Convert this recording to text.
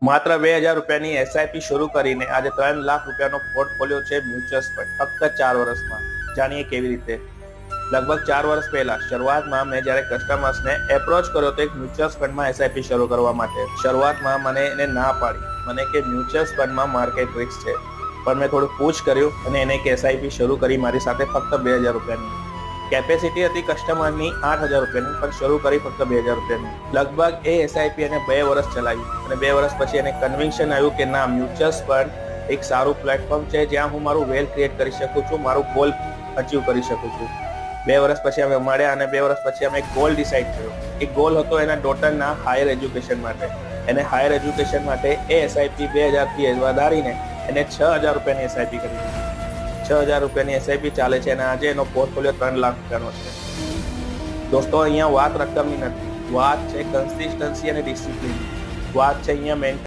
માત્ર 2000 રૂપિયાની એસઆઈપી શરૂ કરીને આજે 3 લાખ રૂપિયાનો પોર્ટફોલિયો છે મ્યુચ્યુઅલ ફંડ ફક્ત 4 વર્ષમાં। જાણીએ કેવી રીતે। લગભગ 4 વર્ષ પહેલા શરૂઆતમાં મેં જ્યારે કસ્ટમર્સને એપ્રોચ કર્યો તો એક મ્યુચ્યુઅલ ફંડમાં એસઆઈપી શરૂ કરવા માટે। શરૂઆતમાં મને એને ના પાડી, મને કે મ્યુચ્યુઅલ ફંડમાં માર્કેટ રિસ્ક છે, પણ મેં થોડું પૂછ કર્યું અને એને એક એસઆઈપી શરૂ કરી મારી સાથે ફક્ત 2000 રૂપિયાની। કેપેસિટી હતી કસ્ટમરની 8000 રૂપિયાની, પણ શરૂ કરી ફક્ત 2000 રૂપિયાની। લગભગ એ એસઆઈપી એને 2 વર્ષ ચલાવી અને 2 વર્ષ પછી એને કન્વિક્શન આવ્યું કે ના, મ્યુચ્યુઅલ ફંડ એક સારું પ્લેટફોર્મ છે જ્યાં હું મારું વેલ્થ ક્રિએટ કરી શકું છું, મારું ગોલ અચીવ કરી શકું છું। 2 વર્ષ પછી અમે મળ્યા અને 2 વર્ષ પછી અમે એક ગોલ ડિસાઈડ કર્યો। એક ગોલ હતો એના ડોટરના હાયર એજ્યુકેશન માટે। એને હાયર એજ્યુકેશન માટે એ એસઆઈપી 2000થી વધારીને એને 6000 રૂપિયાની એસઆઈપી કરી દીધી। 6000 રૂપિયાની એસઆઈપી ચાલે છે અને આજે એનો પોર્ટફોલિયો 3 લાખ રૂપિયાનો છે। દોસ્તો, અહીંયા વાત રકમની નથી, વાત છે કન્સિસ્ટન્સી અને ડિસિપ્લિન, વાત છે અહીંયા